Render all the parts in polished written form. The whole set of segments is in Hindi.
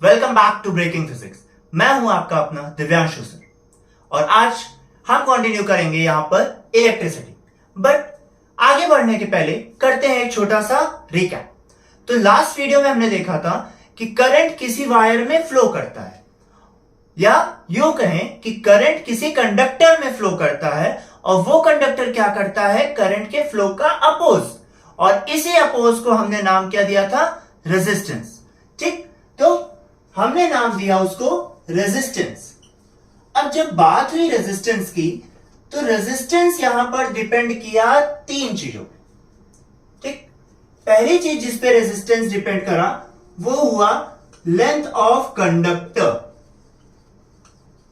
Welcome back to breaking physics. मैं हूं आपका अपना दिव्यांशु सर और आज हम कंटिन्यू करेंगे यहां पर इलेक्ट्रिसिटी। बट आगे बढ़ने के पहले करते हैं एक छोटा सा रिकैप। तो लास्ट वीडियो में हमने देखा था कि करंट किसी वायर में फ्लो करता है, या यूं कहें कि करंट किसी कंडक्टर में फ्लो करता है और वो कंडक्टर क्या करता है, करंट के फ्लो का अपोज, और इसी अपोज को हमने नाम क्या दिया था, रेजिस्टेंस। ठीक, तो हमने नाम दिया उसको रेजिस्टेंस। अब जब बात हुई रेजिस्टेंस की, तो रेजिस्टेंस यहां पर डिपेंड किया तीन चीजों पे। ठीक, पहली चीज जिस पे रेजिस्टेंस डिपेंड करा वो हुआ लेंथ ऑफ कंडक्टर,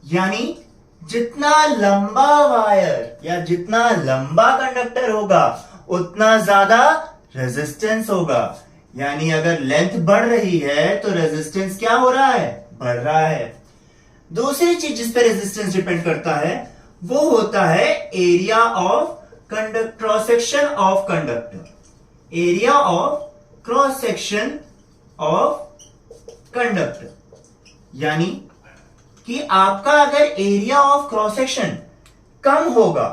यानी जितना लंबा वायर या जितना लंबा कंडक्टर होगा उतना ज्यादा रेजिस्टेंस होगा। यानी अगर लेंथ बढ़ रही है तो रेजिस्टेंस क्या हो रहा है, बढ़ रहा है। दूसरी चीज जिस पे रेजिस्टेंस डिपेंड करता है वो होता है area of cross section of conductor. Area of cross section of conductor, यानी कि आपका अगर एरिया ऑफ क्रॉस सेक्शन कम होगा,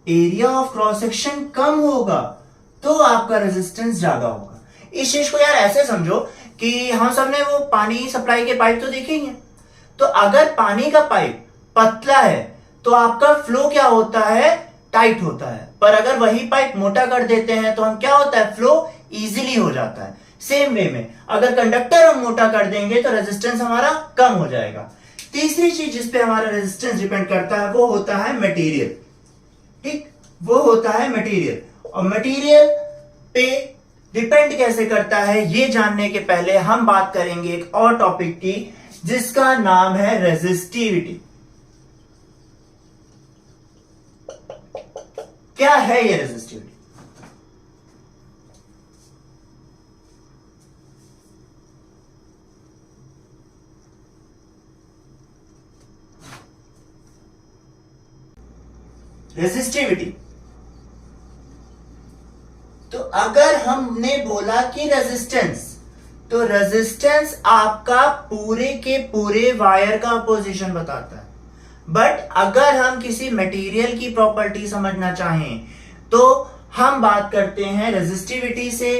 एरिया ऑफ क्रॉस सेक्शन कम होगा तो आपका रेजिस्टेंस ज्यादा होगा। इस चीज को यार ऐसे समझो कि हम सबने वो पानी सप्लाई के पाइप तो देखे ही हैं। तो अगर पानी का पाइप पतला है तो आपका फ्लो क्या होता है, टाइट होता है। पर अगर वही पाइप मोटा कर देते हैं तो हम क्या होता है, फ्लो इजीली हो जाता है। सेम वे में अगर कंडक्टर हम मोटा कर देंगे तो रेजिस्टेंस हमारा कम हो जाएगा। तीसरी चीज जिसपे हमारा रेजिस्टेंस डिपेंड करता है वो होता है मटेरियल। ठीक, वो होता है मटेरियल। और मटेरियल पे डिपेंड कैसे करता है ये जानने के पहले हम बात करेंगे एक और टॉपिक की जिसका नाम है रेजिस्टिविटी। क्या है ये रेजिस्टिविटी? रेजिस्टिविटी, तो अगर हमने बोला कि रेजिस्टेंस, तो रेजिस्टेंस आपका पूरे के पूरे वायर का पोजीशन बताता है। बट अगर हम किसी मटेरियल की प्रॉपर्टी समझना चाहें तो हम बात करते हैं रेजिस्टिविटी से,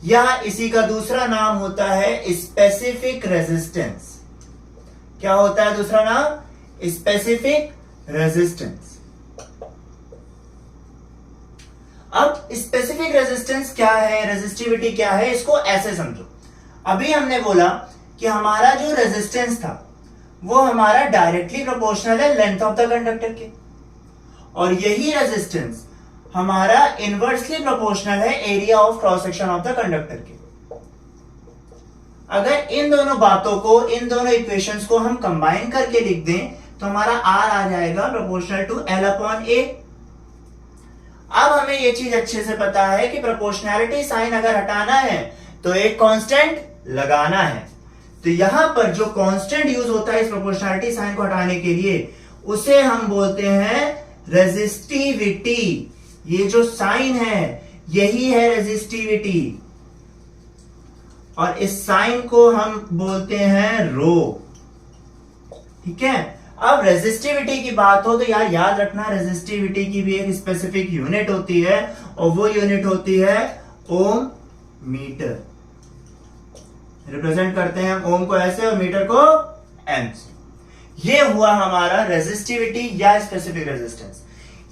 या इसी का दूसरा नाम होता है स्पेसिफिक रेजिस्टेंस। क्या होता है दूसरा नाम? Specific resistance. अब स्पेसिफिक रेजिस्टेंस क्या है, रेजिस्टिविटी क्या है, इसको ऐसे समझो। अभी हमने बोला कि हमारा जो रेजिस्टेंस था वो हमारा डायरेक्टली प्रोपोर्शनल है लेंथ ऑफ द कंडक्टर के, और यही रेजिस्टेंस हमारा इनवर्सली प्रोपोर्शनल है area of cross section of the conductor के। अगर इन दोनों बातों को, इन दोनों इक्वेशंस को हम कंबाइन करके लिख दें तो हमारा R आ जाएगा प्रोपोर्शनल टू L/A। अब हमें यह चीज अच्छे से पता है कि प्रोपोर्शनैलिटी साइन अगर हटाना है तो एक कांस्टेंट लगाना है। तो यहां पर जो कांस्टेंट यूज होता है इस प्रोपोर्शनैलिटी साइन को हटाने के लिए उसे हम बोलते हैं रेजिस्टिविटी। ये जो साइन है यही है रेजिस्टिविटी, और इस साइन को हम बोलते हैं रो। ठीक है, अब रेजिस्टिविटी की बात हो तो यार याद रखना रेजिस्टिविटी की भी एक स्पेसिफिक यूनिट होती है, और वो यूनिट होती है ओम मीटर। रिप्रेजेंट करते हैं ओम को ऐसे और मीटर को एम से। ये हुआ हमारा रेजिस्टिविटी या स्पेसिफिक रेजिस्टेंस।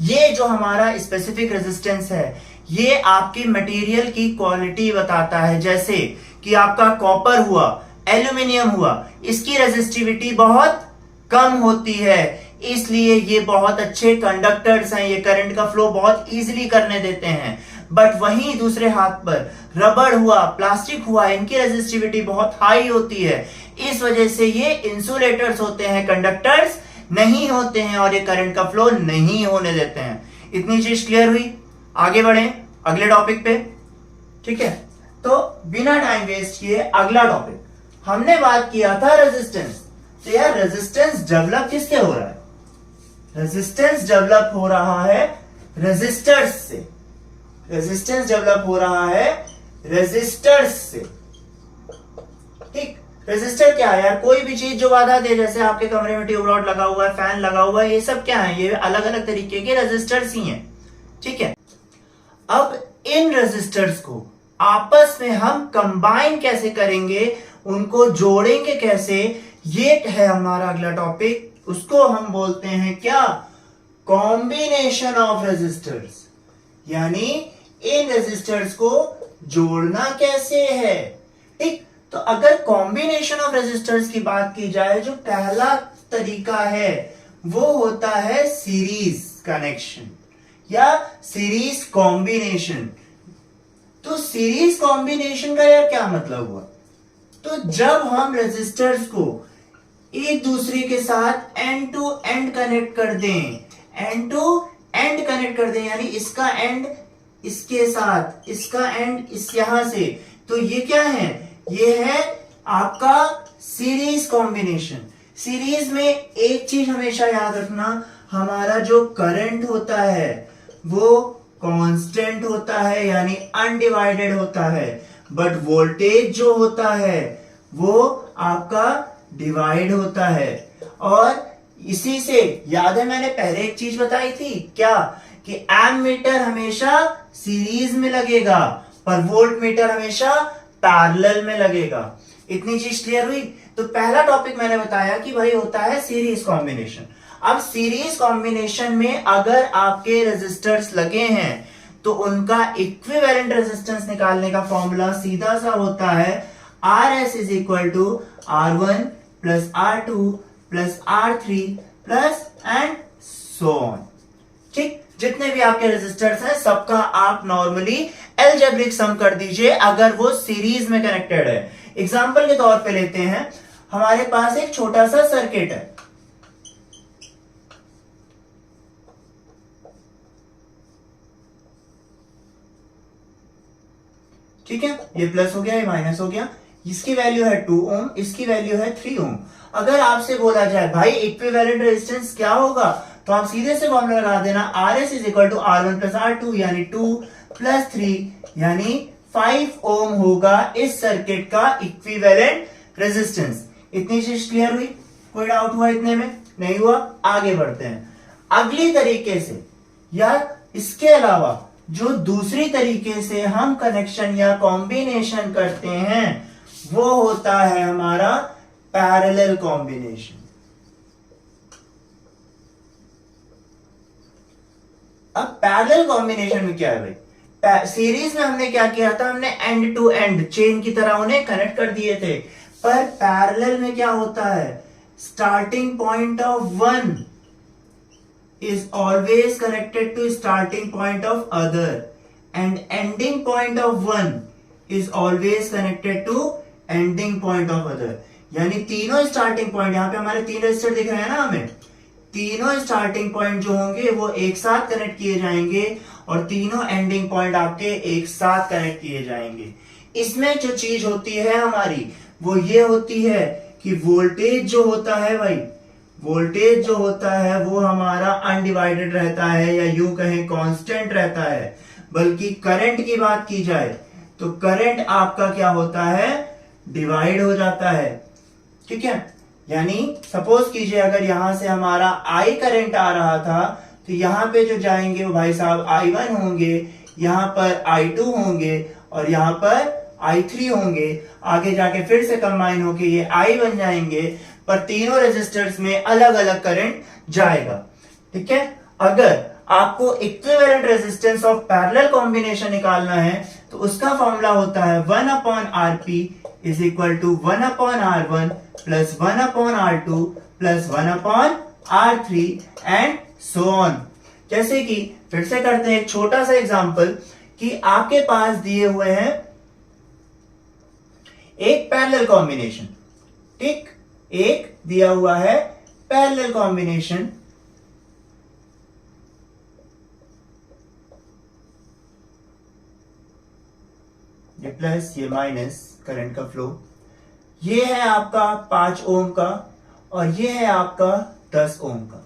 ये जो हमारा स्पेसिफिक रेजिस्टेंस है ये आपकी मटेरियल की क्वालिटी बताता है। जैसे कि आपका कॉपर हुआ, एल्यूमिनियम हुआ, इसकी रेजिस्टिविटी बहुत कम होती है, इसलिए ये बहुत अच्छे कंडक्टर्स हैं, ये करंट का फ्लो बहुत इजीली करने देते हैं। बट वहीं दूसरे हाथ पर रबड़ हुआ, प्लास्टिक हुआ, इनकी रेजिस्टिविटी बहुत हाई होती है, इस वजह से ये इंसुलेटर्स होते हैं, कंडक्टर्स नहीं होते हैं, और ये करंट का फ्लो नहीं होने देते हैं। इतनी चीज क्लियर हुई? आगे बढ़े अगले टॉपिक पे। ठीक है, तो बिना टाइम वेस्ट किए अगला टॉपिक। हमने बात किया था रेजिस्टेंस। तो यार रेजिस्टेंस डेवलप किससे हो रहा है? रेजिस्टेंस डेवलप हो रहा है रेजिस्टर्स से। रेजिस्टेंस डेवलप हो रहा है रेजिस्टर्स से। ठीक, रेजिस्टर क्या है यार? कोई भी चीज जो बाधा दे, जैसे आपके कमरे में ट्यूबलाइट लगा हुआ है, फैन लगा हुआ है, ये सब क्या है? ये अलग अलग तरीके के रेजिस्टर्स ही हैं, ठीक है। अब इन रेजिस्टर्स को आपस में हम कंबाइन कैसे करेंगे, उनको जोड़ेंगे कैसे, ये है हमारा अगला टॉपिक। उसको हम बोलते हैं क्या? कॉम्बिनेशन ऑफ रेजिस्टर्स, यानी इन रेजिस्टर्स को जोड़ना कैसे है, ठीक। तो अगर कॉम्बिनेशन ऑफ रेजिस्टर्स की बात की जाए, जो पहला तरीका है वो होता है सीरीज कनेक्शन या सीरीज कॉम्बिनेशन। तो सीरीज कॉम्बिनेशन का यार क्या मतलब हुआ? तो जब हम रेजिस्टर्स को एक दूसरे के साथ एंड टू एंड कनेक्ट कर दें, एंड टू एंड कनेक्ट कर दें, यानी इसका एंड इसके साथ, इसका एंड इस यहां से, तो ये क्या है? ये है आपका सीरीज कॉम्बिनेशन। सीरीज में एक चीज हमेशा याद रखना, हमारा जो करंट होता है वो कांस्टेंट होता है, यानी अनडिवाइडेड होता है, बट वोल्टेज जो होता है वो आपका डिवाइड होता है। और इसी से याद है, मैंने पहले एक चीज बताई थी क्या, कि एमीटर हमेशा सीरीज में लगेगा पर वोल्ट मीटर हमेशा पैरेलल में लगेगा। इतनी चीज क्लियर हुई? तो पहला टॉपिक मैंने बताया कि भाई होता है सीरीज कॉम्बिनेशन। अब सीरीज कॉम्बिनेशन में अगर आपके रेजिस्टर्स लगे हैं तो उनका इक्विवेलेंट रेजिस्टेंस निकालने का फॉर्मूला सीधा सा होता है RS is equal to R1 plus R2 plus R3 plus and so on, ठीक। जितने भी आपके रेजिस्टर्स हैं सबका आप नॉर्मली अलजेब्रिक सम कर दीजिए अगर वो सीरीज में कनेक्टेड है। एग्जांपल के तौर पे लेते हैं, हमारे पास एक छोटा सा सर्किट है, ठीक है। ये प्लस हो गया, ये माइनस हो गया। इसकी वैल्यू है 2 ओम, इसकी वैल्यू है 3 ओम। अगर आपसे बोला जाए भाई इक्विवेलेंट रेजिस्टेंस क्या होगा, तो आप सीधे से फॉर्मूला लगा देना RS is equal to R1 plus R2 यानी 2 प्लस 3 यानी 5 ओम होगा इस सर्किट का इक्विवेलेंट रेजिस्टेंस। इतनी चीज क्लियर हुई? कोई डाउट हुआ इतने में? नहीं हुआ? आगे बढ़ते हैं अगली तरीके से। यार इसके अलावा जो दूसरी तरीके से हम कनेक्शन या कॉम्बिनेशन करते हैं वो होता है हमारा पैरेलल कॉम्बिनेशन। अब पैरेलल कॉम्बिनेशन में क्या है भाई? सीरीज में हमने क्या किया था, हमने एंड टू एंड चेन की तरह उन्हें कनेक्ट कर दिए थे। पर पैरेलल में क्या होता है, starting point of one is always connected to starting point of other and ending point of one is always connected to ending point of other। यानी तीनों स्टार्टिंग पॉइंट, यहां पे हमारे तीन रजिस्टर दिख रहे हैं ना हमें, तीनों स्टार्टिंग पॉइंट जो होंगे वो एक साथ कनेक्ट किए जाएंगे और तीनों एंडिंग पॉइंट आपके एक साथ कनेक्ट किए जाएंगे। इसमें जो चीज होती है हमारी वो ये होती है कि वोल्टेज जो होता है भाई, वोल्टेज जो होता है वो हमारा अनडिवाइडेड रहता है या यूं कहें कांस्टेंट रहता है। बल्कि करंट की बात की जाए तो करंट आपका क्या होता है, डिवाइड हो जाता है, ठीक है। यानी सपोज कीजिए अगर यहां से हमारा I करंट आ रहा था तो यहां पे जो जाएंगे वो भाई साहब I1 होंगे, यहां पर I2 होंगे और यहां पर I3 होंगे। आगे जाके फिर से कंबाइन होके ये I बन जाएंगे, पर तीनों रेजिस्टर्स में अलग अलग करंट जाएगा, ठीक है। अगर आपको equivalent resistance of parallel combination निकालना है तो उसका फॉर्मूला होता है 1/Rp is equal to 1/R1 plus 1/R2 plus 1/R3 and so on. जैसे कि फिर से करते हैं एक छोटा सा एग्जांपल कि आपके पास दिए हुए हैं एक पैरेलल कॉम्बिनेशन, ठीक। एक दिया हुआ है पैरेलल कॉम्बिनेशन, ये प्लस ये माइनस करंट का फ्लो, ये है आपका 5 ओम का और ये है आपका 10 ओम का।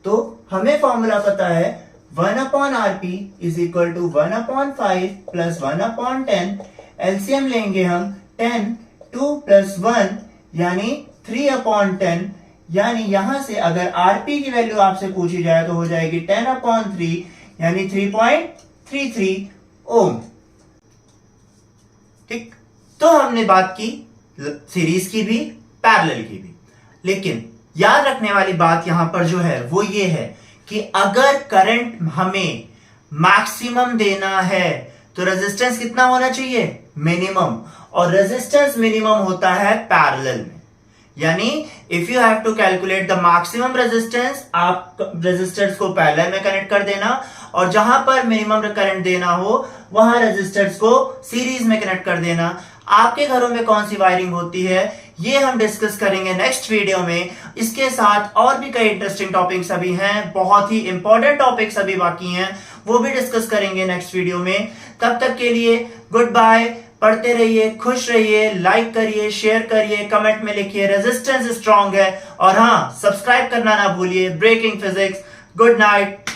तो हमें फॉर्मूला पता है 1/Rp is equal to 1/5 plus 1/10। LCM लेंगे हम 10, 2 प्लस 1 यानी 3/10, यानी यहां से अगर आरपी की वैल्यू आपसे पूछी जाए तो हो जाएगी 10/3 यानी 3.33 ओम। ठीक, तो हमने बात की सीरीज की भी, पैरेलल की भी, लेकिन याद रखने वाली बात यहां पर जो है वो ये है कि अगर करंट हमें मैक्सिमम देना है तो रेजिस्टेंस कितना होना चाहिए, मिनिमम, और रेजिस्टेंस मिनिमम होता है पैरेलल में। यानी if you have to calculate the maximum resistance, आप रेजिस्टेंस को पैरेलल में कनेक्ट कर देना, और जहां पर मिनिमम करंट देना हो वहां रेजिस्टेंस को सीरीज में कनेक्ट कर देना। आपके घरों में कौन सी वायरिंग होती है ये हम डिस्कस करेंगे नेक्स्ट वीडियो में। इसके साथ और भी कई इंटरेस्टिंग टॉपिक्स अभी हैं, बहुत ही इंपॉर्टेंट टॉपिक्स अभी बाकी हैं, वो भी डिस्कस करेंगे नेक्स्ट वीडियो में। तब तक के लिए गुड बाय, पढ़ते रहिए, खुश रहिए, लाइक करिए, शेयर करिए, कमेंट में लिखिए रेजिस्टेंस स्ट्रांग है, और हाँ, सब्सक्राइब करना ना भूलिए। Breaking physics, good night.